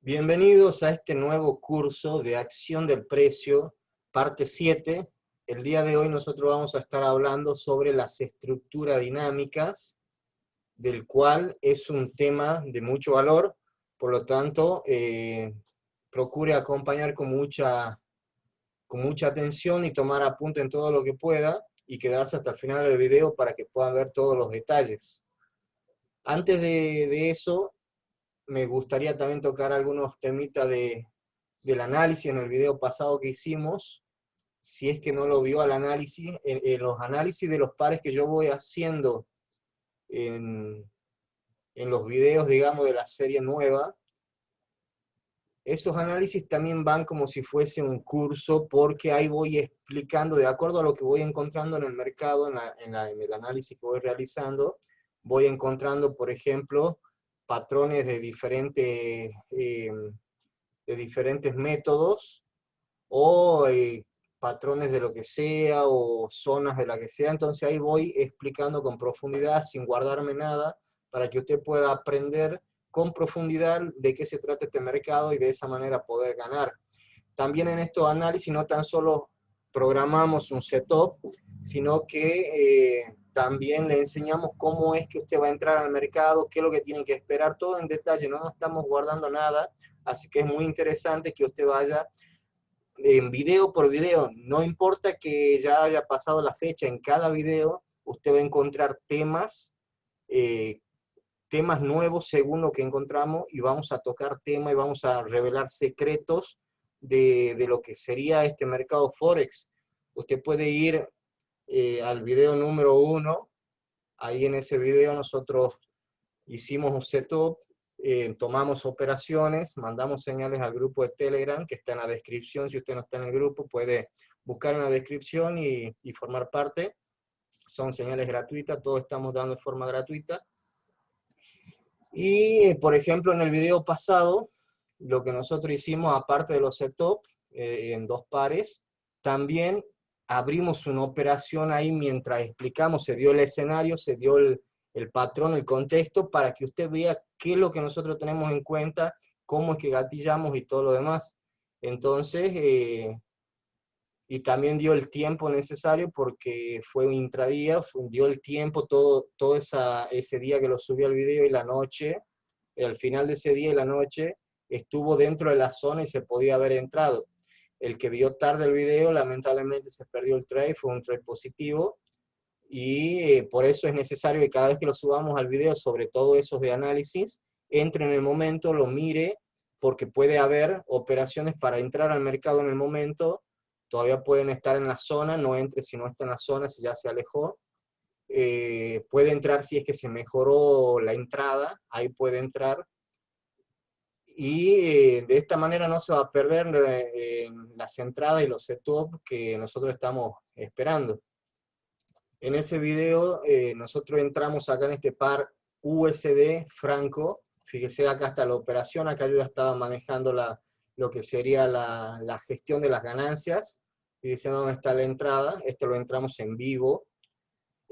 Bienvenidos a este nuevo curso de acción del precio, parte 7. El día de hoy nosotros vamos a estar hablando sobre las estructuras dinámicas, del cual es un tema de mucho valor, por lo tanto, procure acompañar con mucha atención y tomar apunte en todo lo que pueda, y quedarse hasta el final del video para que puedan ver todos los detalles. Antes de eso, me gustaría también tocar algunos temitas del análisis en el video pasado que hicimos. Si es que no lo vio al análisis, en los análisis de los pares que yo voy haciendo en, en los videos, digamos, de la serie nueva, esos análisis también van como si fuese un curso, porque ahí voy explicando, de acuerdo a lo que voy encontrando en el mercado, en el análisis que voy realizando, voy encontrando, por ejemplo, patrones de diferentes métodos, o patrones de lo que sea, o zonas de la que sea. Entonces ahí voy explicando con profundidad, sin guardarme nada, para que usted pueda aprender con profundidad de qué se trata este mercado y de esa manera poder ganar. También en estos análisis no tan solo programamos un setup, sino que también le enseñamos cómo es que usted va a entrar al mercado, qué es lo que tiene que esperar, todo en detalle, no nos estamos guardando nada, así que es muy interesante que usted vaya en video por video. No importa que ya haya pasado la fecha, en cada video usted va a encontrar eh, temas nuevos según lo que encontramos, y vamos a tocar temas y vamos a revelar secretos de lo que sería este mercado Forex. Usted puede ir al video número 1, ahí en ese video nosotros hicimos un setup, tomamos operaciones, mandamos señales al grupo de Telegram, que está en la descripción. Si usted no está en el grupo, puede buscar en la descripción y formar parte. Son señales gratuitas, todo estamos dando de forma gratuita. Y, por ejemplo, en el video pasado, lo que nosotros hicimos, aparte de los setup en dos pares, también abrimos una operación ahí mientras explicamos. Se dio el escenario, se dio el patrón, el contexto, para que usted vea qué es lo que nosotros tenemos en cuenta, cómo es que gatillamos y todo lo demás. Entonces, y también dio el tiempo necesario, porque fue un intradía, dio el tiempo, todo ese día que lo subí al video, y la noche, al final de ese día y la noche, estuvo dentro de la zona y se podía haber entrado. El que vio tarde el video, lamentablemente se perdió el trade, fue un trade positivo, y por eso es necesario que cada vez que lo subamos al video, sobre todo esos de análisis, entre en el momento, lo mire, porque puede haber operaciones para entrar al mercado en el momento, todavía pueden estar en la zona, no entre si no está en la zona, si ya se alejó. Puede entrar si es que se mejoró la entrada, ahí puede entrar, y de esta manera no se va a perder las entradas y los setups que nosotros estamos esperando. En ese video nosotros entramos acá en este par USD franco. Fíjese, acá está la operación, acá yo ya estaba manejando lo que sería la gestión de las ganancias. Fíjese dónde está la entrada, esto lo entramos en vivo.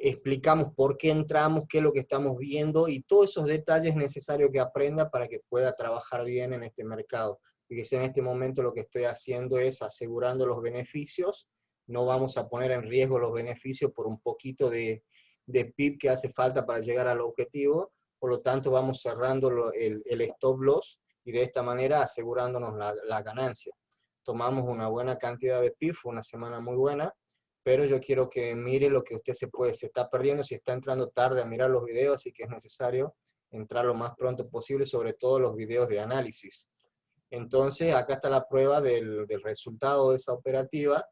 Explicamos por qué entramos, qué es lo que estamos viendo, y todos esos detalles necesarios que aprenda para que pueda trabajar bien en este mercado. Fíjese, en este momento lo que estoy haciendo es asegurando los beneficios. No vamos a poner en riesgo los beneficios por un poquito de PIB que hace falta para llegar al objetivo. Por lo tanto, vamos cerrando el stop loss, y de esta manera asegurándonos la ganancia. Tomamos una buena cantidad de PIB, fue una semana muy buena, pero yo quiero que mire lo que usted se está perdiendo si está entrando tarde a mirar los videos, así que es necesario entrar lo más pronto posible, sobre todo los videos de análisis. Entonces, acá está la prueba del resultado de esa operativa.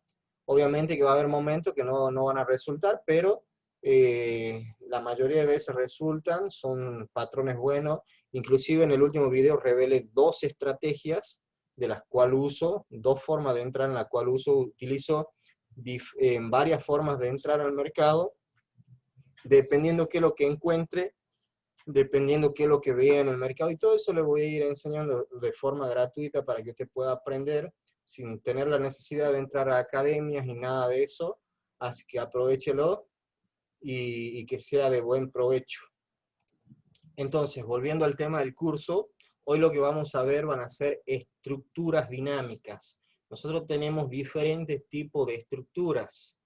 Obviamente que va a haber momentos que no van a resultar, pero la mayoría de veces resultan, son patrones buenos. Inclusive en el último video revelé dos estrategias de las cuales uso, dos formas de entrar en las cuales utilizo en varias formas de entrar al mercado, dependiendo qué es lo que encuentre, dependiendo qué es lo que vea en el mercado, y todo eso le voy a ir enseñando de forma gratuita para que usted pueda aprender sin tener la necesidad de entrar a academias y nada de eso. Así que aprovéchelo y que sea de buen provecho. Entonces, volviendo al tema del curso, Hoy lo que vamos a ver van a ser estructuras dinámicas. Nosotros tenemos diferentes tipos de estructuras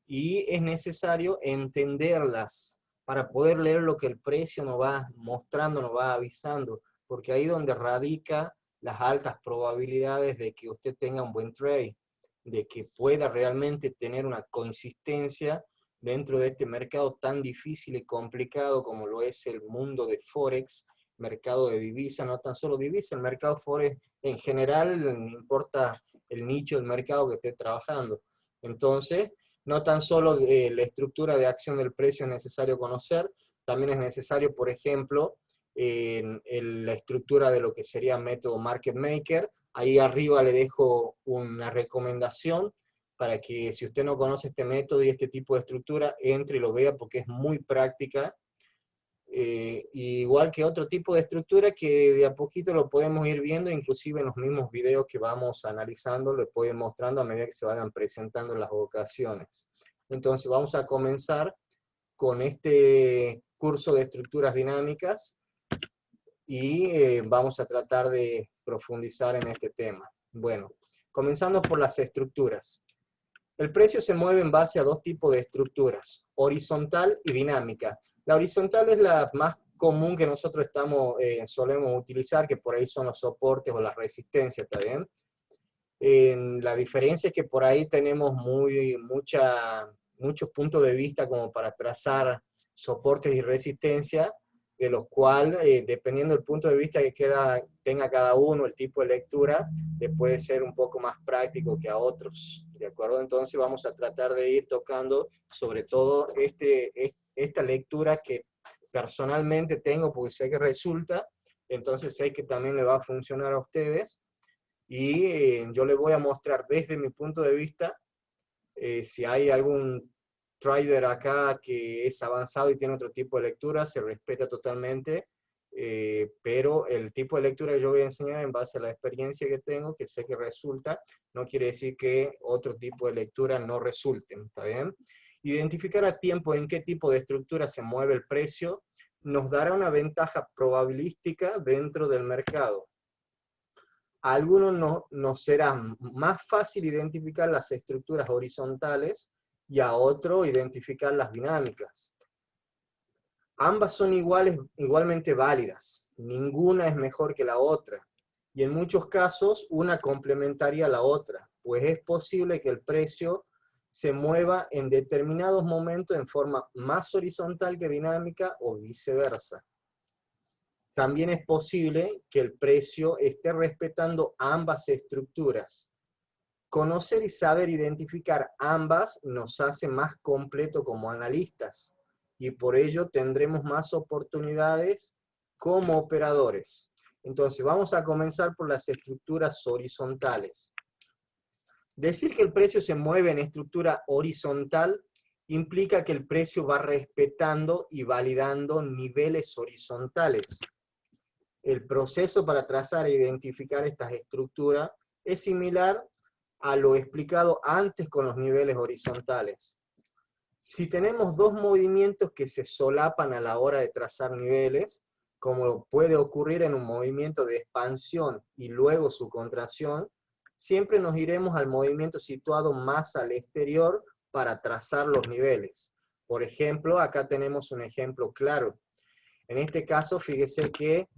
y es necesario entenderlas para poder leer lo que el precio nos va mostrando, nos va avisando, porque ahí es donde radica las altas probabilidades de que usted tenga un buen trade, de que pueda realmente tener una consistencia dentro de este mercado tan difícil y complicado como lo es el mundo de Forex, mercado de divisa, no tan solo divisa, el mercado Forex en general, no importa el nicho del mercado que esté trabajando. Entonces, no tan solo la estructura de acción del precio es necesario conocer, también es necesario, por ejemplo, la estructura de lo que sería método Market Maker. Ahí arriba le dejo una recomendación para que si usted no conoce este método y este tipo de estructura, entre y lo vea porque es muy práctica. Igual que otro tipo de estructura que de a poquito lo podemos ir viendo, inclusive en los mismos videos que vamos analizando, lo pueden mostrando a medida que se vayan presentando las ocasiones. Entonces vamos a comenzar con este curso de estructuras dinámicas y vamos a tratar de profundizar en este tema. Bueno, comenzando por las estructuras. El precio se mueve en base a dos tipos de estructuras, horizontal y dinámica. La horizontal es la más común que nosotros solemos utilizar, que por ahí son los soportes o las resistencias, ¿está bien? La diferencia es que por ahí tenemos muchos puntos de vista como para trazar soportes y resistencia, de los cuales, dependiendo del punto de vista que tenga cada uno, el tipo de lectura, le puede ser un poco más práctico que a otros, ¿de acuerdo? Entonces vamos a tratar de ir tocando sobre todo esta lectura que personalmente tengo, porque sé que resulta, entonces sé que también le va a funcionar a ustedes, y yo les voy a mostrar desde mi punto de vista, si hay algún trader acá que es avanzado y tiene otro tipo de lectura, se respeta totalmente, pero el tipo de lectura que yo voy a enseñar en base a la experiencia que tengo, que sé que resulta, no quiere decir que otro tipo de lectura no resulte, ¿está bien? Identificar a tiempo en qué tipo de estructura se mueve el precio nos dará una ventaja probabilística dentro del mercado. A algunos nos será más fácil identificar las estructuras horizontales y a otro identificar las dinámicas. Ambas son igualmente válidas, ninguna es mejor que la otra, y en muchos casos una complementaria a la otra, pues es posible que el precio se mueva en determinados momentos en forma más horizontal que dinámica o viceversa. También es posible que el precio esté respetando ambas estructuras. Conocer y saber identificar ambas nos hace más completo como analistas y por ello tendremos más oportunidades como operadores. Entonces vamos a comenzar por las estructuras horizontales. Decir que el precio se mueve en estructura horizontal implica que el precio va respetando y validando niveles horizontales. El proceso para trazar e identificar estas estructuras es similar a lo explicado antes con los niveles horizontales. Si tenemos dos movimientos que se solapan a la hora de trazar niveles, como puede ocurrir en un movimiento de expansión y luego su contracción, siempre nos iremos al movimiento situado más al exterior para trazar los niveles. Por ejemplo, acá tenemos un ejemplo claro. En este caso, fíjese que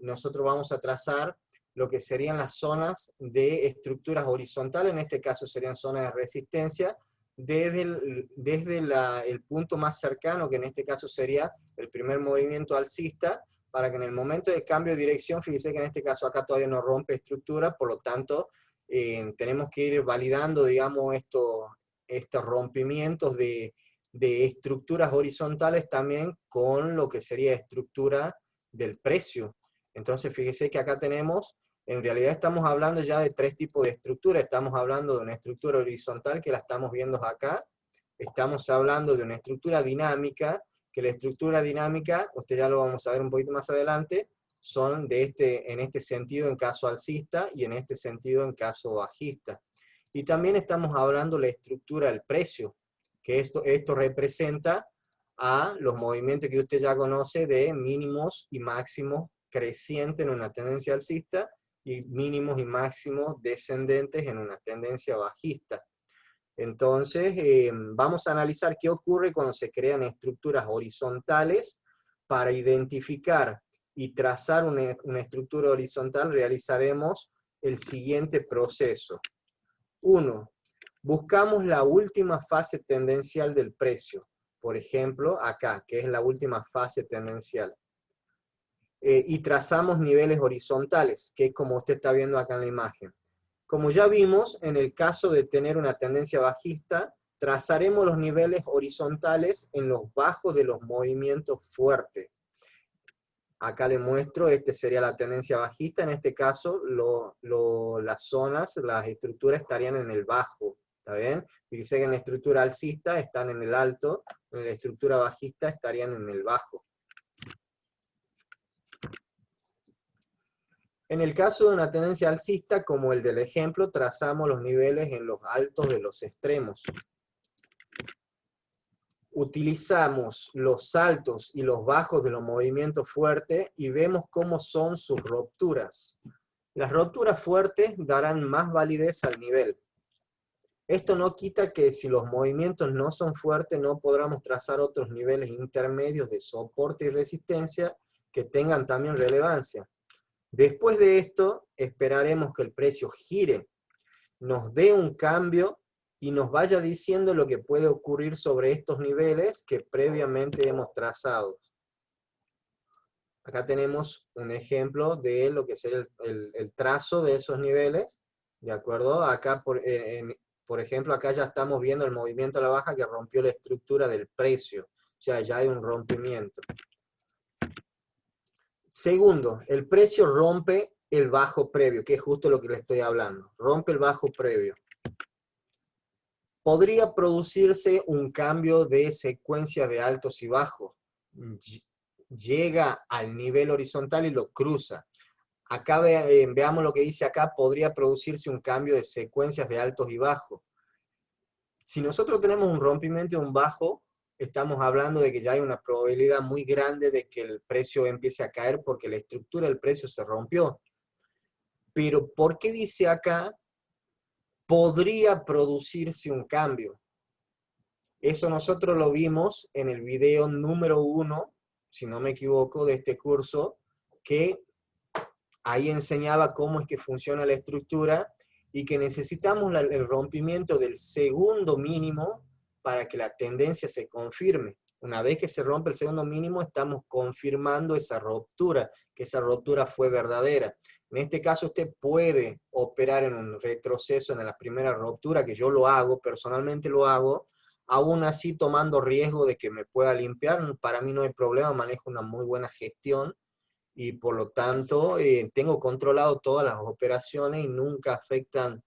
nosotros vamos a trazar lo que serían las zonas de estructuras horizontales, en este caso serían zonas de resistencia, desde el punto más cercano, que en este caso sería el primer movimiento alcista, para que en el momento del cambio de dirección, fíjese que en este caso acá todavía no rompe estructura, por lo tanto, tenemos que ir validando, digamos, estos rompimientos de estructuras horizontales también con lo que sería estructura del precio. Entonces fíjese que acá tenemos, en realidad estamos hablando ya de tres tipos de estructura. Estamos hablando de una estructura horizontal que la estamos viendo acá, estamos hablando de una estructura dinámica, que la estructura dinámica, usted ya lo vamos a ver un poquito más adelante, son en este sentido en caso alcista y en este sentido en caso bajista. Y también estamos hablando de la estructura del precio, que esto representa a los movimientos que usted ya conoce de mínimos y máximos creciente en una tendencia alcista y mínimos y máximos descendentes en una tendencia bajista. Entonces, vamos a analizar qué ocurre cuando se crean estructuras horizontales. Para identificar y trazar una estructura horizontal, realizaremos el siguiente proceso. 1. Buscamos la última fase tendencial del precio. Por ejemplo, acá, que es la última fase tendencial. Y trazamos niveles horizontales, que es como usted está viendo acá en la imagen. Como ya vimos, en el caso de tener una tendencia bajista, trazaremos los niveles horizontales en los bajos de los movimientos fuertes. Acá le muestro, este sería la tendencia bajista, en este caso las zonas, las estructuras estarían en el bajo, ¿está bien? Fíjense que en la estructura alcista están en el alto, en la estructura bajista estarían en el bajo. En el caso de una tendencia alcista, como el del ejemplo, trazamos los niveles en los altos de los extremos. Utilizamos los altos y los bajos de los movimientos fuertes y vemos cómo son sus rupturas. Las rupturas fuertes darán más validez al nivel. Esto no quita que si los movimientos no son fuertes, no podamos trazar otros niveles intermedios de soporte y resistencia que tengan también relevancia. Después de esto, esperaremos que el precio gire, nos dé un cambio y nos vaya diciendo lo que puede ocurrir sobre estos niveles que previamente hemos trazado. Acá tenemos un ejemplo de lo que sería el trazo de esos niveles, ¿de acuerdo? Acá, por ejemplo, acá ya estamos viendo el movimiento a la baja que rompió la estructura del precio, o sea, ya hay un rompimiento. Segundo, el precio rompe el bajo previo, que es justo lo que le estoy hablando. Rompe el bajo previo. Podría producirse un cambio de secuencia de altos y bajos. Llega al nivel horizontal y lo cruza. Acá veamos lo que dice acá, podría producirse un cambio de secuencias de altos y bajos. Si nosotros tenemos un rompimiento de un bajo, estamos hablando de que ya hay una probabilidad muy grande de que el precio empiece a caer porque la estructura del precio se rompió. Pero ¿por qué dice acá podría producirse un cambio? Eso nosotros lo vimos en el video número 1, si no me equivoco, de este curso, que ahí enseñaba cómo es que funciona la estructura y que necesitamos el rompimiento del segundo mínimo para que la tendencia se confirme. Una vez que se rompe el segundo mínimo, estamos confirmando esa ruptura, que esa ruptura fue verdadera. En este caso, usted puede operar en un retroceso en la primera ruptura, que yo lo hago, personalmente lo hago, aún así tomando riesgo de que me pueda limpiar. Para mí no hay problema, manejo una muy buena gestión, y por lo tanto tengo controlado todas las operaciones y nunca afectan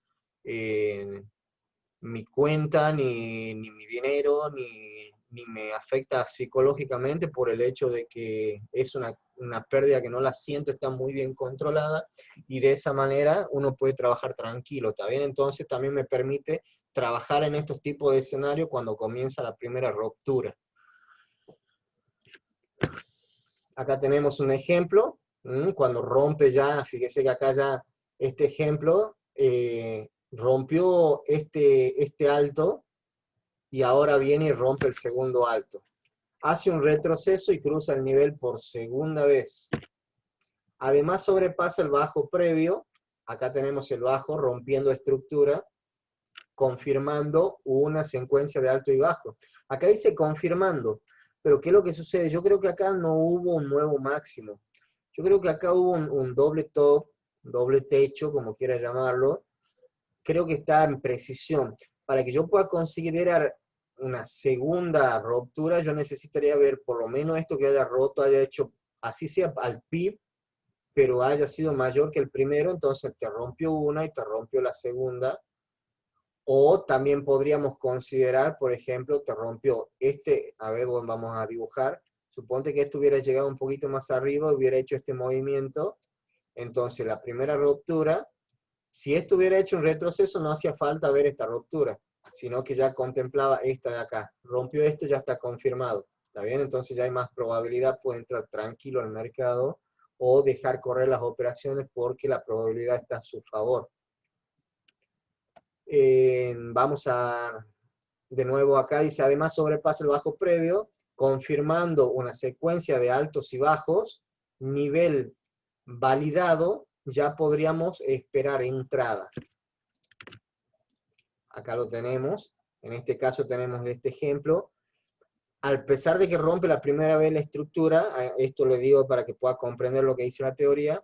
mi cuenta, ni mi dinero, ni me afecta psicológicamente por el hecho de que es una pérdida que no la siento, está muy bien controlada, y de esa manera uno puede trabajar tranquilo, ¿está bien? Entonces también me permite trabajar en estos tipos de escenarios cuando comienza la primera ruptura. Acá tenemos un ejemplo, cuando rompe ya, fíjese que acá ya este ejemplo rompió este alto y ahora viene y rompe el segundo alto. Hace un retroceso y cruza el nivel por segunda vez. Además sobrepasa el bajo previo, acá tenemos el bajo rompiendo estructura, confirmando una secuencia de alto y bajo. Acá dice confirmando, pero ¿qué es lo que sucede? Yo creo que acá no hubo un nuevo máximo. Yo creo que acá hubo un doble top, doble techo, como quiera llamarlo. Creo que está en precisión. Para que yo pueda considerar una segunda ruptura, yo necesitaría ver por lo menos esto que haya roto, haya hecho, así sea al PIB, pero haya sido mayor que el primero, entonces te rompió una y te rompió la segunda. O también podríamos considerar, por ejemplo, te rompió a ver, vamos a dibujar, suponte que esto hubiera llegado un poquito más arriba, hubiera hecho este movimiento, entonces la primera ruptura, si esto hubiera hecho un retroceso, no hacía falta ver esta ruptura, sino que ya contemplaba esta de acá. Rompió esto, ya está confirmado, ¿está bien? Entonces ya hay más probabilidad, puede entrar tranquilo al mercado o dejar correr las operaciones porque la probabilidad está a su favor. Vamos a, de nuevo acá dice, además sobrepasa el bajo previo, confirmando una secuencia de altos y bajos, nivel validado, ya podríamos esperar entrada. Acá lo tenemos, en este caso tenemos este ejemplo. A pesar de que rompe la primera vez la estructura, esto le digo para que pueda comprender lo que dice la teoría,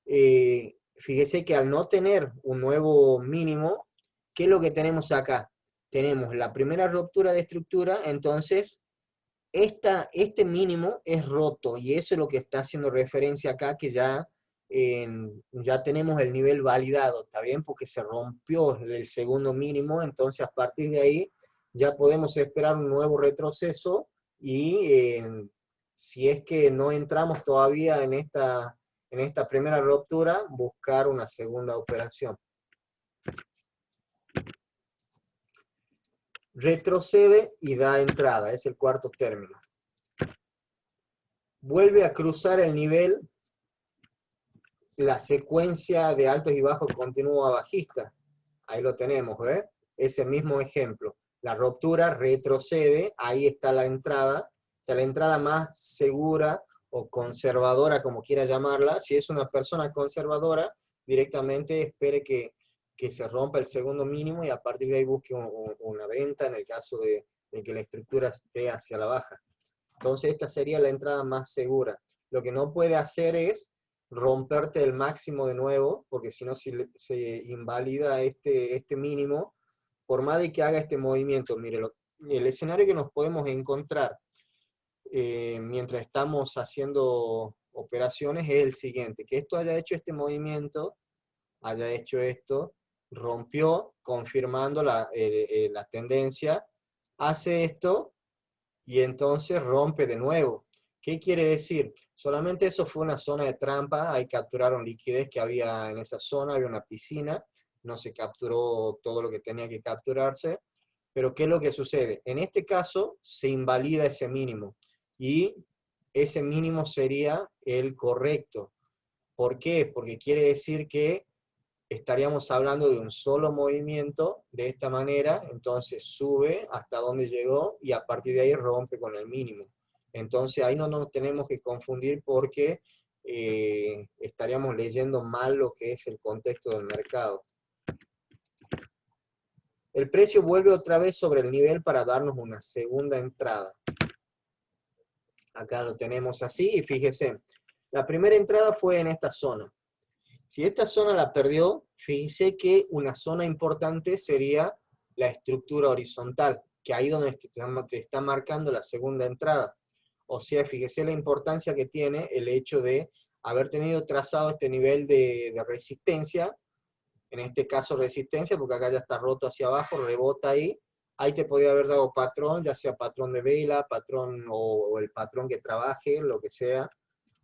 fíjese que al no tener un nuevo mínimo, ¿qué es lo que tenemos acá? Tenemos la primera ruptura de estructura, entonces este mínimo es roto, y eso es lo que está haciendo referencia acá, que ya, ya tenemos el nivel validado, ¿está bien? Porque se rompió el segundo mínimo, entonces a partir de ahí ya podemos esperar un nuevo retroceso, y si es que no entramos todavía en esta primera ruptura, buscar una segunda operación. Retrocede y da entrada, es el cuarto término. Vuelve a cruzar el nivel, la secuencia de altos y bajos continúa bajista. Ahí lo tenemos, ¿ves? Ese mismo ejemplo. La ruptura retrocede, ahí está la entrada más segura o conservadora, como quiera llamarla. Si es una persona conservadora, directamente espere que se rompa el segundo mínimo y a partir de ahí busque una venta en el caso de que la estructura esté hacia la baja. Entonces esta sería la entrada más segura. Lo que no puede hacer es romperte el máximo de nuevo, porque si no se invalida este mínimo, por más de que haga este movimiento. Mire, el escenario que nos podemos encontrar mientras estamos haciendo operaciones es el siguiente, que esto haya hecho este movimiento, haya hecho esto, rompió, confirmando la tendencia, hace esto, y entonces rompe de nuevo. ¿Qué quiere decir? Solamente eso fue una zona de trampa, ahí capturaron liquidez que había en esa zona, había una piscina, no se capturó todo lo que tenía que capturarse, pero ¿qué es lo que sucede? En este caso se invalida ese mínimo, y ese mínimo sería el correcto. ¿Por qué? Porque quiere decir que estaríamos hablando de un solo movimiento de esta manera, entonces sube hasta donde llegó y a partir de ahí rompe con el mínimo. Entonces ahí no nos tenemos que confundir porque estaríamos leyendo mal lo que es el contexto del mercado. El precio vuelve otra vez sobre el nivel para darnos una segunda entrada. Acá lo tenemos así y fíjese, la primera entrada fue en esta zona. Si esta zona la perdió, fíjese que una zona importante sería la estructura horizontal, que ahí donde te está marcando la segunda entrada. O sea, fíjese la importancia que tiene el hecho de haber tenido trazado este nivel de resistencia, en este caso resistencia, porque acá ya está roto hacia abajo, rebota ahí. Ahí te podría haber dado patrón, ya sea patrón de vela, patrón o el patrón que trabaje, lo que sea.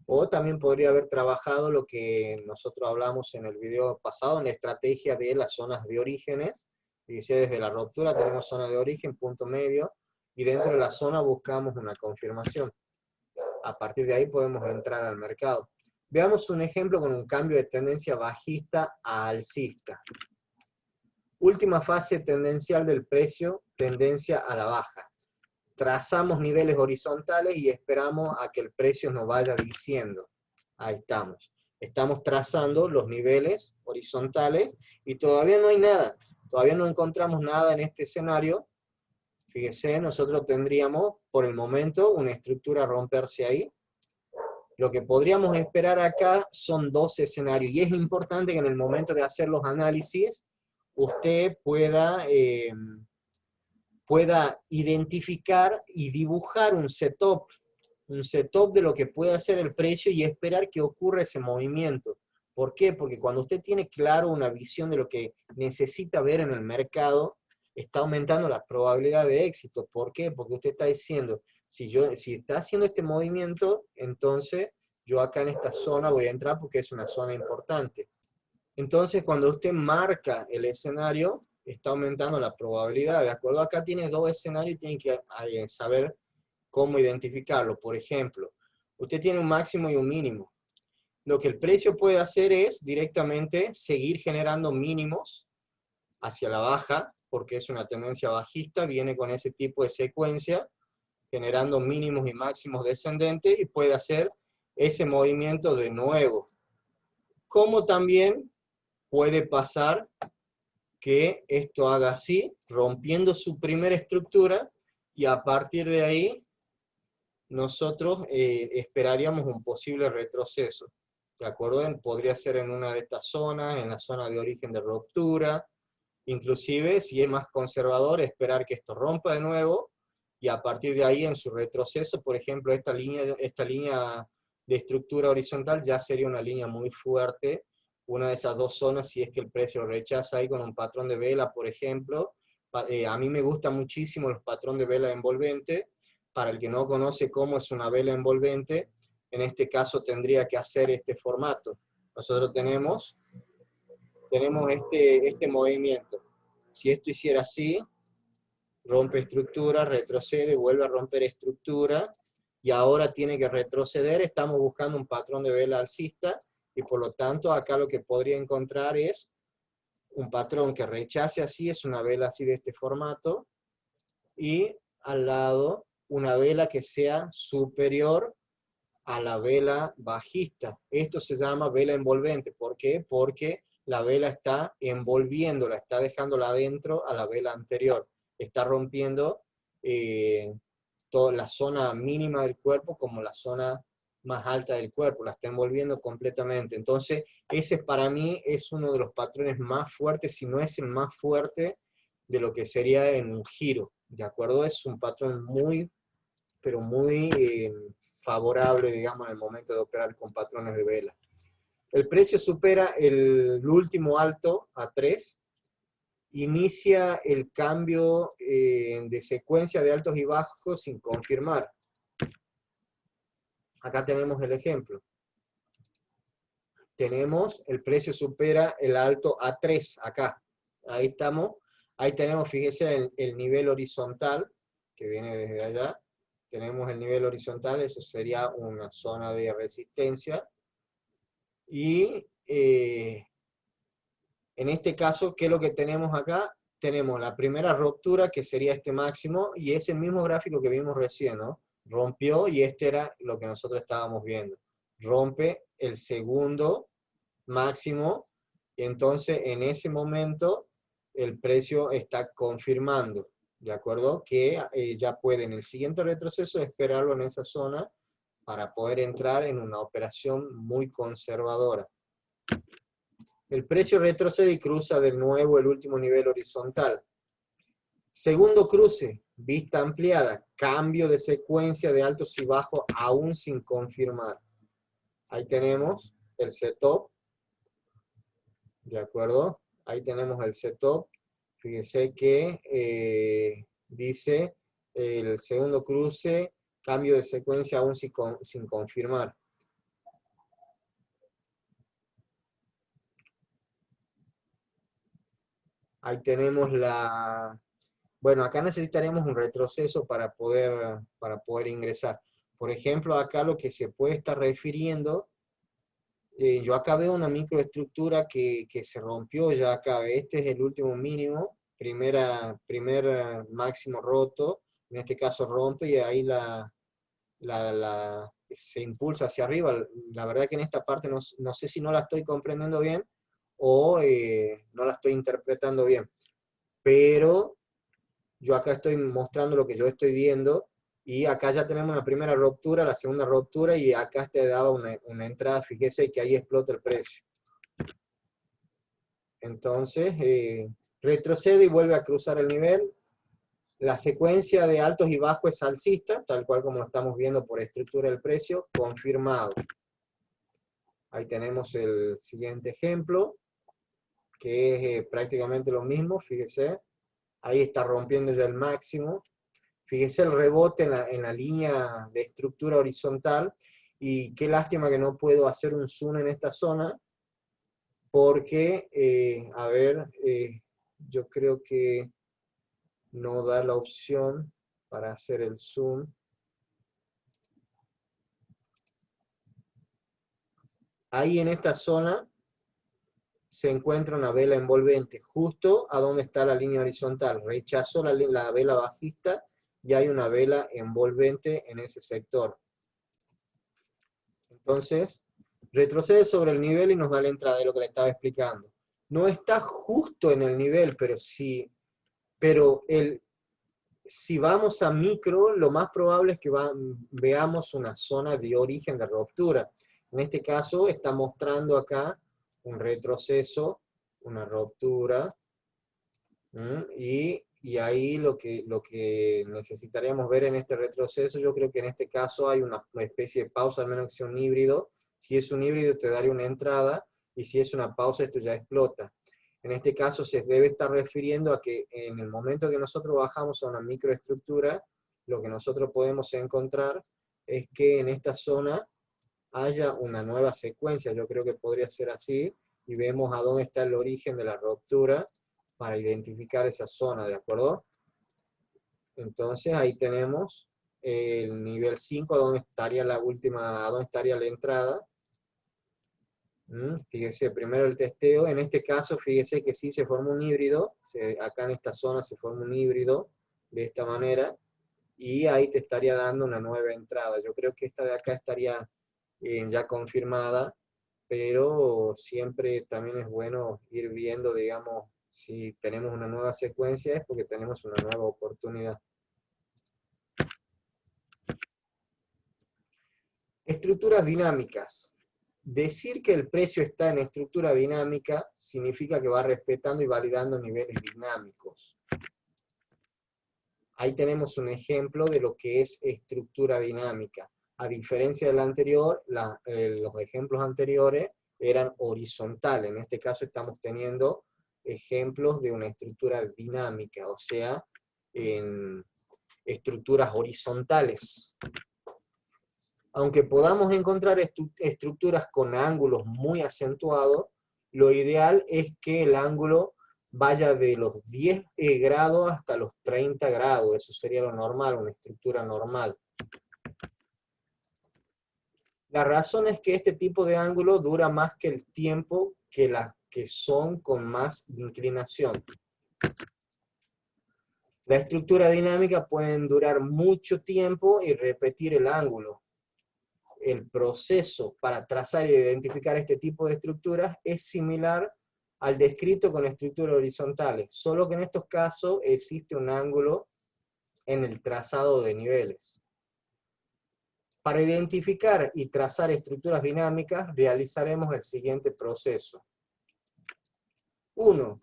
O también podría haber trabajado lo que nosotros hablamos en el video pasado, en la estrategia de las zonas de orígenes. Dice, desde la ruptura tenemos zona de origen, punto medio, y dentro de la zona buscamos una confirmación. A partir de ahí podemos entrar al mercado. Veamos un ejemplo con un cambio de tendencia bajista a alcista. Última fase tendencial del precio, tendencia a la baja. Trazamos niveles horizontales y esperamos a que el precio nos vaya diciendo. Ahí estamos. Estamos trazando los niveles horizontales y todavía no hay nada. Todavía no encontramos nada en este escenario. Fíjese, nosotros tendríamos por el momento una estructura a romperse ahí. Lo que podríamos esperar acá son dos escenarios, y es importante que en el momento de hacer los análisis usted pueda identificar y dibujar un setup de lo que puede hacer el precio y esperar que ocurra ese movimiento. ¿Por qué? Porque cuando usted tiene claro una visión de lo que necesita ver en el mercado, está aumentando la probabilidad de éxito. ¿Por qué? Porque usted está diciendo, si está haciendo este movimiento, entonces yo acá en esta zona voy a entrar porque es una zona importante. Entonces, cuando usted marca el escenario, está aumentando la probabilidad. De acuerdo, acá tiene dos escenarios y tiene que saber cómo identificarlo. Por ejemplo, usted tiene un máximo y un mínimo. Lo que el precio puede hacer es directamente seguir generando mínimos hacia la baja, porque es una tendencia bajista, viene con ese tipo de secuencia, generando mínimos y máximos descendentes, y puede hacer ese movimiento de nuevo. Como también puede pasar que esto haga así, rompiendo su primera estructura, y a partir de ahí nosotros esperaríamos un posible retroceso. ¿De acuerdo? Podría ser en una de estas zonas, en la zona de origen de ruptura, inclusive si es más conservador, esperar que esto rompa de nuevo, y a partir de ahí en su retroceso, por ejemplo, esta línea de estructura horizontal ya sería una línea muy fuerte, una de esas dos zonas, si es que el precio rechaza ahí con un patrón de vela, por ejemplo. A mí me gustan muchísimo los patrones de vela envolvente. Para el que no conoce cómo es una vela envolvente, en este caso tendría que hacer este formato. Nosotros tenemos este movimiento. Si esto hiciera así, rompe estructura, retrocede, vuelve a romper estructura, y ahora tiene que retroceder. Estamos buscando un patrón de vela alcista, y por lo tanto acá lo que podría encontrar es un patrón que rechace así, es una vela así de este formato, y al lado una vela que sea superior a la vela bajista. Esto se llama vela envolvente. ¿Por qué? Porque la vela está envolviéndola, está dejándola adentro a la vela anterior. Está rompiendo toda la zona mínima del cuerpo como la zona más alta del cuerpo, la está envolviendo completamente. Entonces, ese para mí es uno de los patrones más fuertes, si no es el más fuerte, de lo que sería en un giro. ¿De acuerdo? Es un patrón muy, pero muy favorable, digamos, en el momento de operar con patrones de vela. El precio supera el último alto a 3, inicia el cambio de secuencia de altos y bajos sin confirmar. Acá tenemos el ejemplo. Tenemos el precio supera el alto a 3, acá. Ahí estamos. Ahí tenemos, fíjese, el nivel horizontal, que viene desde allá. Tenemos el nivel horizontal, eso sería una zona de resistencia. Y en este caso, ¿qué es lo que tenemos acá? Tenemos la primera ruptura, que sería este máximo, y ese mismo gráfico que vimos recién, ¿no? Rompió, y este era lo que nosotros estábamos viendo. Rompe el segundo máximo, y entonces en ese momento el precio está confirmando, ¿de acuerdo? Que ya puede en el siguiente retroceso esperarlo en esa zona para poder entrar en una operación muy conservadora. El precio retrocede y cruza de nuevo el último nivel horizontal. Segundo cruce, vista ampliada, cambio de secuencia de altos y bajos aún sin confirmar. Ahí tenemos el setup, ¿de acuerdo? Ahí tenemos el setup. Fíjense que dice el segundo cruce, cambio de secuencia aún sin confirmar. Ahí tenemos la... Bueno, acá necesitaremos un retroceso para poder ingresar. Por ejemplo, acá lo que se puede estar refiriendo, yo acá veo una microestructura que se rompió ya acá. Este es el último mínimo, primer máximo roto. En este caso rompe, y ahí se impulsa hacia arriba. La verdad que en esta parte no sé si no la estoy comprendiendo bien, o no la estoy interpretando bien. Pero yo acá estoy mostrando lo que yo estoy viendo, y acá ya tenemos la primera ruptura, la segunda ruptura, y acá te daba una entrada. Fíjese que ahí explota el precio. Entonces, retrocede y vuelve a cruzar el nivel. La secuencia de altos y bajos es alcista, tal cual como lo estamos viendo por estructura del precio, confirmado. Ahí tenemos el siguiente ejemplo, que es prácticamente lo mismo, fíjese. Ahí está rompiendo ya el máximo. Fíjese el rebote en la línea de estructura horizontal, y qué lástima que no puedo hacer un zoom en esta zona, porque, a ver, yo creo que no da la opción para hacer el zoom. ahí en esta zona se encuentra una vela envolvente, justo a donde está la línea horizontal. Rechazó la vela bajista y hay una vela envolvente en ese sector. Entonces, retrocede sobre el nivel y nos da la entrada de lo que le estaba explicando. No está justo en el nivel, pero si vamos a micro, lo más probable es que veamos una zona de origen de ruptura. En este caso, está mostrando acá un retroceso, una ruptura, y ahí lo que necesitaríamos ver en este retroceso, yo creo que en este caso hay una especie de pausa, al menos que sea un híbrido. Si es un híbrido te daría una entrada, y si es una pausa esto ya explota. En este caso se debe estar refiriendo a que en el momento que nosotros bajamos a una microestructura, lo que nosotros podemos encontrar es que en esta zona haya una nueva secuencia, yo creo que podría ser así, y vemos a dónde está el origen de la ruptura para identificar esa zona, ¿de acuerdo? Entonces ahí tenemos el nivel 5, a dónde estaría la última, a dónde estaría la entrada. Fíjese, primero el testeo, en este caso fíjese que sí se forma un híbrido, acá en esta zona se forma un híbrido de esta manera, y ahí te estaría dando una nueva entrada. Yo creo que esta de acá estaría ya confirmada, pero siempre también es bueno ir viendo, digamos, si tenemos una nueva secuencia es porque tenemos una nueva oportunidad. Estructuras dinámicas. Decir que el precio está en estructura dinámica significa que va respetando y validando niveles dinámicos. Ahí tenemos un ejemplo de lo que es estructura dinámica. A diferencia del anterior, los ejemplos anteriores eran horizontales. En este caso estamos teniendo ejemplos de una estructura dinámica, o sea, en estructuras horizontales. Aunque podamos encontrar estructuras con ángulos muy acentuados, lo ideal es que el ángulo vaya de los 10 grados hasta los 30 grados. Eso sería lo normal, una estructura normal. La razón es que este tipo de ángulo dura más que el tiempo que las que son con más inclinación. La estructura dinámica pueden durar mucho tiempo y repetir el ángulo. El proceso para trazar e identificar este tipo de estructuras es similar al descrito con estructuras horizontales, solo que en estos casos existe un ángulo en el trazado de niveles. Para identificar y trazar estructuras dinámicas, realizaremos el siguiente proceso. 1.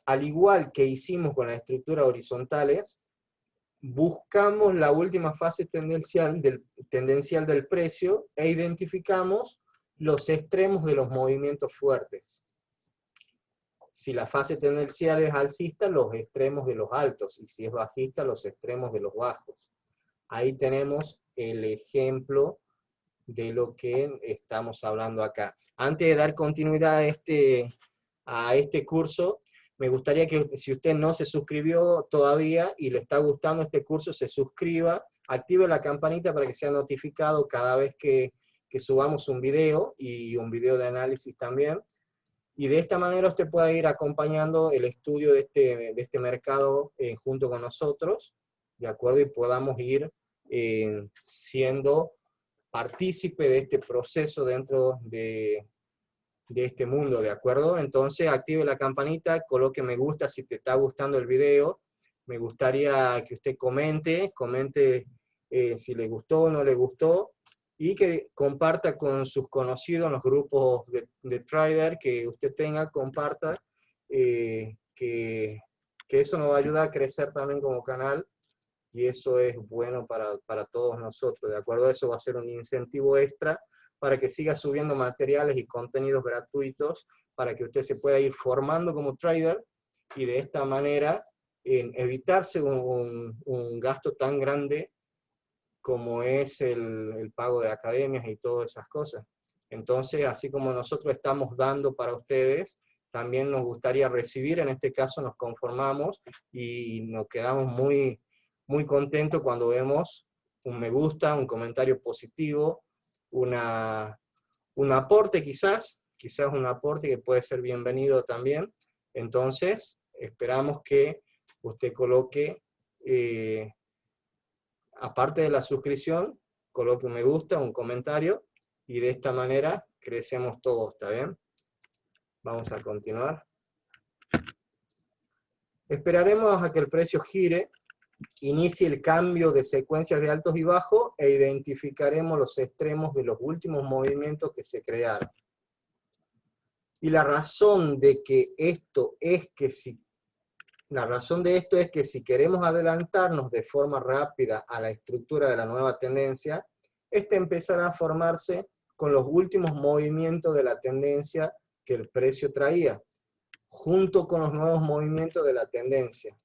Al igual que hicimos con las estructuras horizontales, buscamos la última fase tendencial del precio e identificamos los extremos de los movimientos fuertes. Si la fase tendencial es alcista, los extremos de los altos, y si es bajista, los extremos de los bajos. Ahí tenemos el ejemplo de lo que estamos hablando acá. Antes de dar continuidad a este curso, me gustaría que si usted no se suscribió todavía y le está gustando este curso, se suscriba, active la campanita para que sea notificado cada vez que subamos un video, y un video de análisis también. Y de esta manera usted pueda ir acompañando el estudio de este mercado junto con nosotros, ¿de acuerdo? Y podamos ir siendo partícipe de este proceso dentro de este mundo, ¿de acuerdo? Entonces active la campanita, coloque me gusta si te está gustando el video. Me gustaría que usted comente si le gustó o no le gustó, y que comparta con sus conocidos en los grupos de trader que usted tenga, comparta, que eso nos va a ayudar a crecer también como canal, y eso es bueno para todos nosotros, ¿de acuerdo? Eso va a ser un incentivo extra para que siga subiendo materiales y contenidos gratuitos, para que usted se pueda ir formando como trader, y de esta manera evitarse un gasto tan grande como es el pago de academias y todas esas cosas. Entonces, así como nosotros estamos dando para ustedes, también nos gustaría recibir. En este caso nos conformamos y nos quedamos muy contentos cuando vemos un me gusta, un comentario positivo, una un aporte quizás un aporte que puede ser bienvenido también. Entonces, esperamos que usted coloque, aparte de la suscripción, coloque un me gusta, un comentario, y de esta manera crecemos todos, ¿está bien? Vamos a continuar. Esperaremos a que el precio gire, inicie el cambio de secuencias de altos y bajos, e identificaremos los extremos de los últimos movimientos que se crearon. Y la razón de esto es que si queremos adelantarnos de forma rápida a la estructura de la nueva tendencia, esta empezará a formarse con los últimos movimientos de la tendencia que el precio traía, junto con los nuevos movimientos de la tendencia.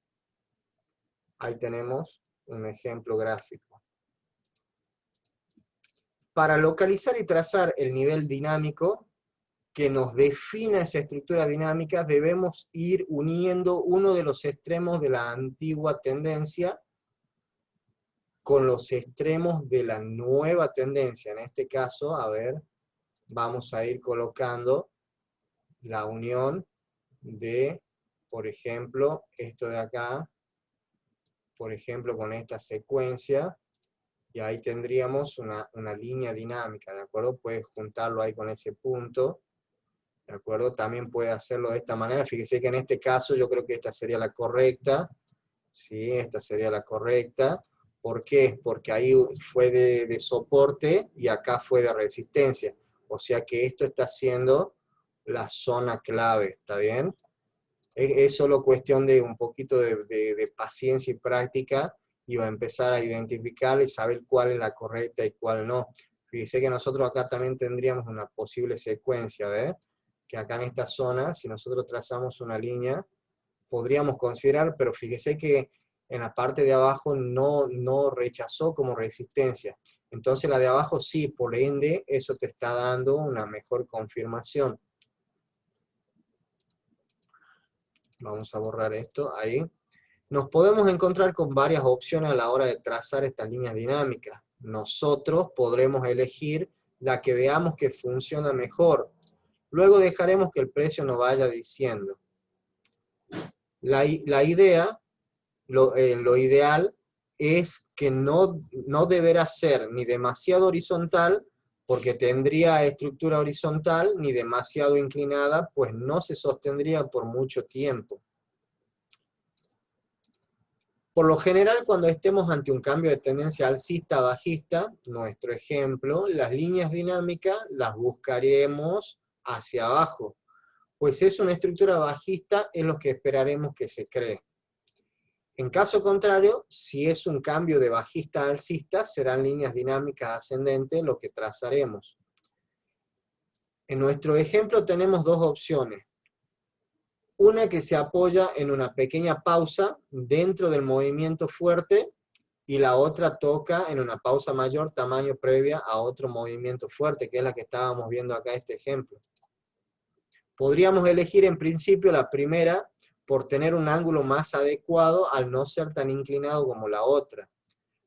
Ahí tenemos un ejemplo gráfico. Para localizar y trazar el nivel dinámico que nos defina esa estructura dinámica, debemos ir uniendo uno de los extremos de la antigua tendencia con los extremos de la nueva tendencia. En este caso, a ver, vamos a ir colocando la unión de, por ejemplo, esto de acá, por ejemplo, con esta secuencia, y ahí tendríamos una línea dinámica, ¿de acuerdo? Puedes juntarlo ahí con ese punto, ¿de acuerdo? También puede hacerlo de esta manera. Fíjese que en este caso yo creo que esta sería la correcta. ¿Sí? Esta sería la correcta. ¿Por qué? Porque ahí fue de soporte y acá fue de resistencia. O sea que esto está siendo la zona clave. ¿Está bien? Es solo cuestión de un poquito de paciencia y práctica, y va a empezar a identificar y saber cuál es la correcta y cuál no. Fíjese que nosotros acá también tendríamos una posible secuencia, ¿ves? Que acá en esta zona, si nosotros trazamos una línea, podríamos considerar, pero fíjese que en la parte de abajo no rechazó como resistencia. Entonces la de abajo sí, por ende, eso te está dando una mejor confirmación. Vamos a borrar esto, ahí. Nos podemos encontrar con varias opciones a la hora de trazar estas líneas dinámicas. Nosotros podremos elegir la que veamos que funciona mejor. Luego dejaremos que el precio nos vaya diciendo. La idea, lo ideal, es que no deberá ser ni demasiado horizontal, porque tendría estructura horizontal, ni demasiado inclinada, pues no se sostendría por mucho tiempo. Por lo general, cuando estemos ante un cambio de tendencia alcista-bajista, nuestro ejemplo, las líneas dinámicas las buscaremos hacia abajo, pues es una estructura bajista en lo que esperaremos que se cree. En caso contrario, si es un cambio de bajista a alcista, serán líneas dinámicas ascendentes lo que trazaremos. En nuestro ejemplo tenemos dos opciones. Una que se apoya en una pequeña pausa dentro del movimiento fuerte, y la otra toca en una pausa mayor tamaño previa a otro movimiento fuerte, que es la que estábamos viendo acá este ejemplo. Podríamos elegir en principio la primera por tener un ángulo más adecuado al no ser tan inclinado como la otra.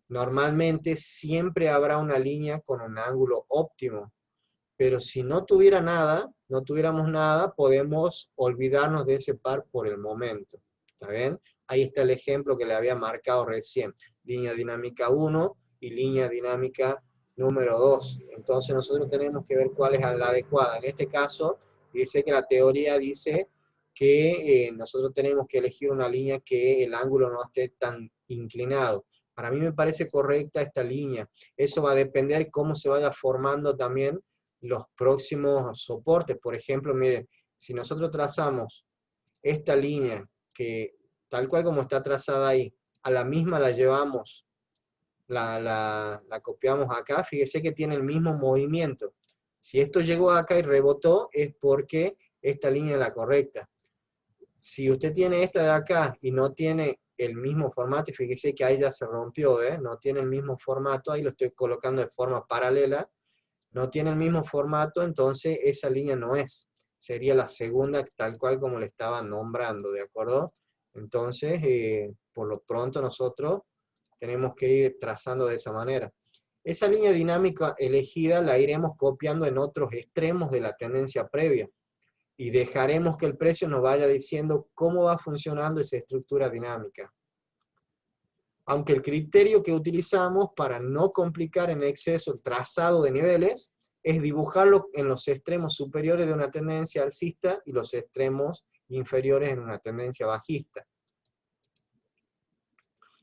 Normalmente siempre habrá una línea con un ángulo óptimo, pero si no tuviéramos nada, podemos olvidarnos de ese par por el momento. ¿Está bien? Ahí está el ejemplo que le había marcado recién. Línea dinámica 1 y línea dinámica número 2. Entonces nosotros tenemos que ver cuál es la adecuada. En este caso, dice que la teoría dice que nosotros tenemos que elegir una línea que el ángulo no esté tan inclinado. Para mí me parece correcta esta línea. Eso va a depender cómo se vaya formando también los próximos soportes. Por ejemplo, miren, si nosotros trazamos esta línea, que tal cual como está trazada ahí, a la misma la llevamos, la copiamos acá, fíjese que tiene el mismo movimiento. Si esto llegó acá y rebotó, es porque esta línea es la correcta. Si usted tiene esta de acá y no tiene el mismo formato, y fíjese que ahí ya se rompió, no tiene el mismo formato, ahí lo estoy colocando de forma paralela, no tiene el mismo formato, entonces esa línea no es. Sería la segunda, tal cual como le estaba nombrando, ¿de acuerdo? Entonces, por lo pronto nosotros tenemos que ir trazando de esa manera. Esa línea dinámica elegida la iremos copiando en otros extremos de la tendencia previa, y dejaremos que el precio nos vaya diciendo cómo va funcionando esa estructura dinámica. Aunque el criterio que utilizamos para no complicar en exceso el trazado de niveles es dibujarlo en los extremos superiores de una tendencia alcista y los extremos inferiores en una tendencia bajista.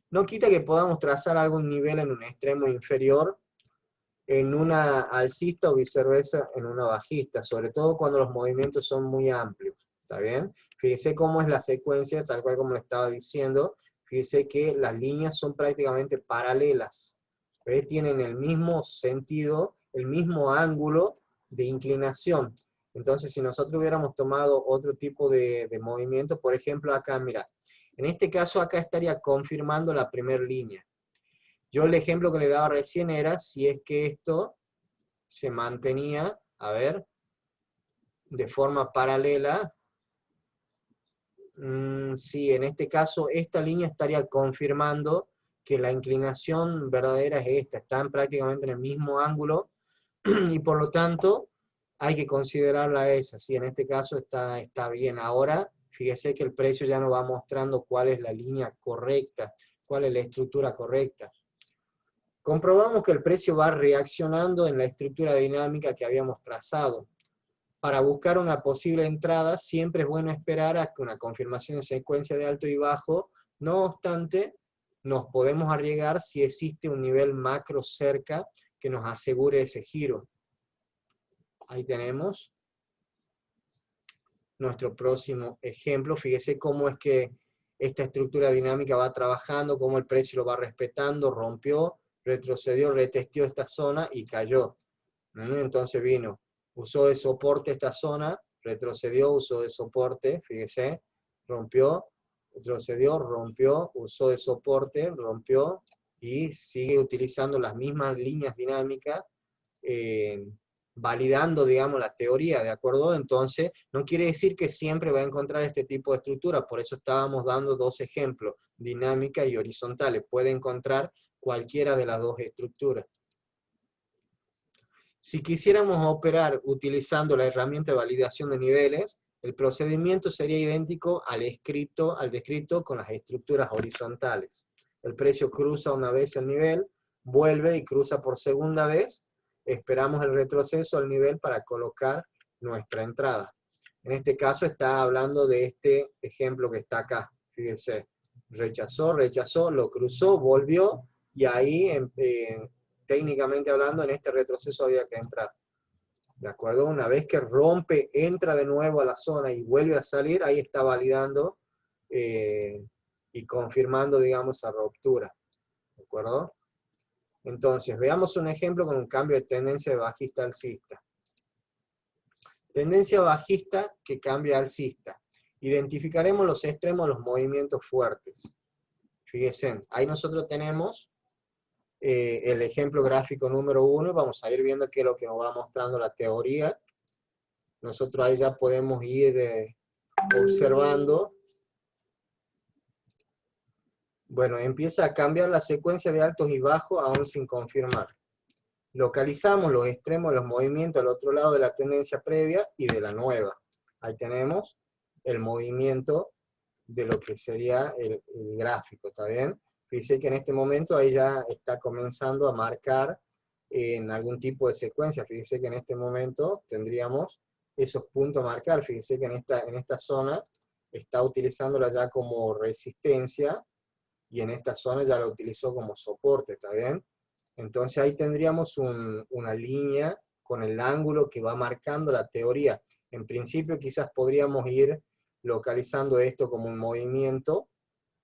No quita que podamos trazar algún nivel en un extremo inferior en una alcista o viceversa en una bajista, sobre todo cuando los movimientos son muy amplios, ¿está bien? Fíjese cómo es la secuencia, tal cual como le estaba diciendo. Fíjese que las líneas son prácticamente paralelas, ¿ves? Tienen el mismo sentido, el mismo ángulo de inclinación. Entonces, si nosotros hubiéramos tomado otro tipo de movimiento, por ejemplo acá, mira, en este caso acá estaría confirmando la primera línea. Yo el ejemplo que le daba recién era si es que esto se mantenía, a ver, de forma paralela. Sí, en este caso esta línea estaría confirmando que la inclinación verdadera es esta, están prácticamente en el mismo ángulo y por lo tanto hay que considerarla esa. Sí, en este caso está bien. Ahora, fíjese que el precio ya nos va mostrando cuál es la línea correcta, cuál es la estructura correcta. Comprobamos que el precio va reaccionando en la estructura dinámica que habíamos trazado. Para buscar una posible entrada, siempre es bueno esperar a que una confirmación en secuencia de alto y bajo. No obstante, nos podemos arriesgar si existe un nivel macro cerca que nos asegure ese giro. Ahí tenemos nuestro próximo ejemplo. Fíjese cómo es que esta estructura dinámica va trabajando, cómo el precio lo va respetando, rompió, retrocedió, retesteó esta zona y cayó. Entonces vino, usó de soporte esta zona, retrocedió, usó de soporte, fíjese, rompió, retrocedió, rompió, usó de soporte, rompió, y sigue utilizando las mismas líneas dinámicas, validando, digamos, la teoría, ¿de acuerdo? Entonces, no quiere decir que siempre va a encontrar este tipo de estructura, por eso estábamos dando dos ejemplos, dinámica y horizontales. Puede encontrar cualquiera de las dos estructuras. Si quisiéramos operar utilizando la herramienta de validación de niveles, el procedimiento sería idéntico al descrito con las estructuras horizontales. El precio cruza una vez el nivel, vuelve y cruza por segunda vez, esperamos el retroceso al nivel para colocar nuestra entrada. En este caso está hablando de este ejemplo que está acá. Fíjense, rechazó, lo cruzó, volvió, y ahí técnicamente hablando, en este retroceso había que entrar. ¿De acuerdo? Una vez que rompe, entra de nuevo a la zona y vuelve a salir, ahí está validando y confirmando, digamos, esa ruptura. ¿De acuerdo? Entonces, veamos un ejemplo con un cambio de tendencia de bajista a alcista. Tendencia bajista que cambia a alcista. Identificaremos los extremos de los movimientos fuertes. Fíjense, ahí nosotros tenemos el ejemplo gráfico número 1, vamos a ir viendo qué es lo que nos va mostrando la teoría. Nosotros ahí ya podemos ir observando. Bueno, empieza a cambiar la secuencia de altos y bajos aún sin confirmar. Localizamos los extremos de los movimientos al otro lado de la tendencia previa y de la nueva. Ahí tenemos el movimiento de lo que sería el gráfico, ¿está bien? Fíjense que en este momento ahí ya está comenzando a marcar en algún tipo de secuencia. Fíjense que en este momento tendríamos esos puntos a marcar. Fíjense que en esta zona está utilizándola ya como resistencia, y en esta zona ya la utilizó como soporte, ¿está bien? Entonces ahí tendríamos una línea con el ángulo que va marcando la teoría. En principio quizás podríamos ir localizando esto como un movimiento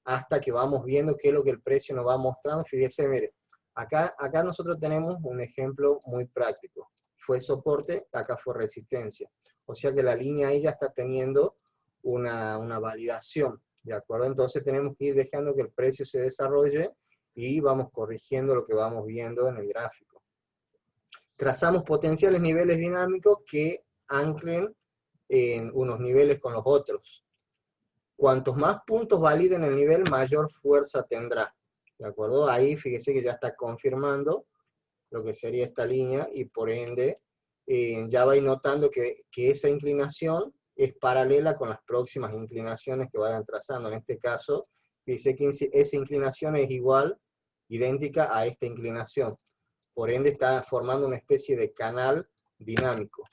hasta que vamos viendo qué es lo que el precio nos va mostrando. Fíjese, mire, acá nosotros tenemos un ejemplo muy práctico. Fue soporte, acá fue resistencia. O sea que la línea ahí ya está teniendo una validación, ¿de acuerdo? Entonces tenemos que ir dejando que el precio se desarrolle y vamos corrigiendo lo que vamos viendo en el gráfico. Trazamos potenciales niveles dinámicos que anclen en unos niveles con los otros. Cuantos más puntos validen el nivel, mayor fuerza tendrá. ¿De acuerdo? Ahí fíjese que ya está confirmando lo que sería esta línea, y por ende ya vais notando que esa inclinación es paralela con las próximas inclinaciones que vayan trazando. En este caso, dice que esa inclinación es igual, idéntica a esta inclinación. Por ende está formando una especie de canal dinámico.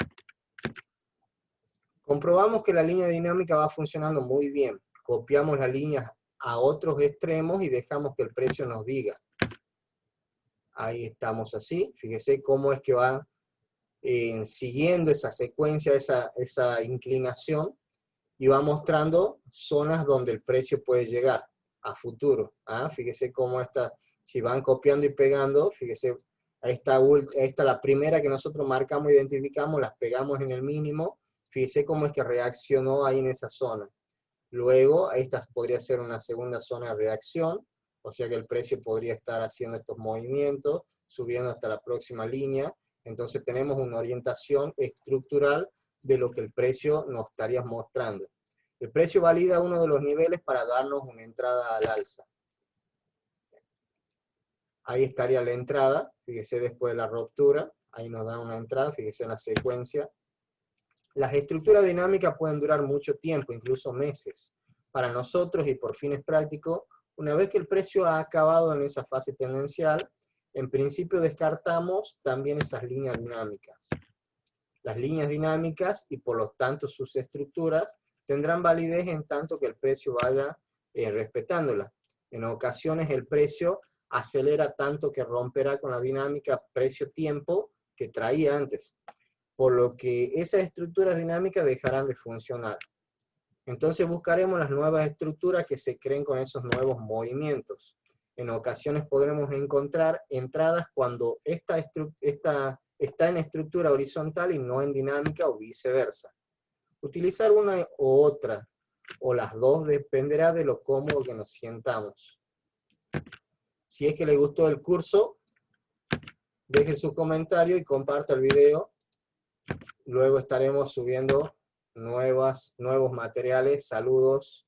Comprobamos que la línea dinámica va funcionando muy bien. Copiamos las líneas a otros extremos y dejamos que el precio nos diga. Ahí estamos así. Fíjese cómo es que va siguiendo esa secuencia, esa inclinación, y va mostrando zonas donde el precio puede llegar a futuro. Fíjese cómo está, si van copiando y pegando, fíjese, esta la primera que nosotros marcamos, identificamos, las pegamos en el mínimo, fíjese cómo es que reaccionó ahí en esa zona. Luego, esta podría ser una segunda zona de reacción, o sea que el precio podría estar haciendo estos movimientos, subiendo hasta la próxima línea. Entonces tenemos una orientación estructural de lo que el precio nos estaría mostrando. El precio valida uno de los niveles para darnos una entrada al alza. Ahí estaría la entrada, fíjese después de la ruptura, ahí nos da una entrada, fíjese en la secuencia. Las estructuras dinámicas pueden durar mucho tiempo, incluso meses. Para nosotros y por fines prácticos, una vez que el precio ha acabado en esa fase tendencial, en principio descartamos también esas líneas dinámicas. Las líneas dinámicas y por lo tanto sus estructuras tendrán validez en tanto que el precio vaya respetándola. En ocasiones el precio acelera tanto que romperá con la dinámica precio-tiempo que traía antes, por lo que esas estructuras dinámicas dejarán de funcionar. Entonces buscaremos las nuevas estructuras que se creen con esos nuevos movimientos. En ocasiones podremos encontrar entradas cuando esta está en estructura horizontal y no en dinámica o viceversa. Utilizar una u otra, o las dos, dependerá de lo cómodo que nos sientamos. Si es que le gustó el curso, deje su comentario y comparta el video. Luego estaremos subiendo nuevos materiales. Saludos.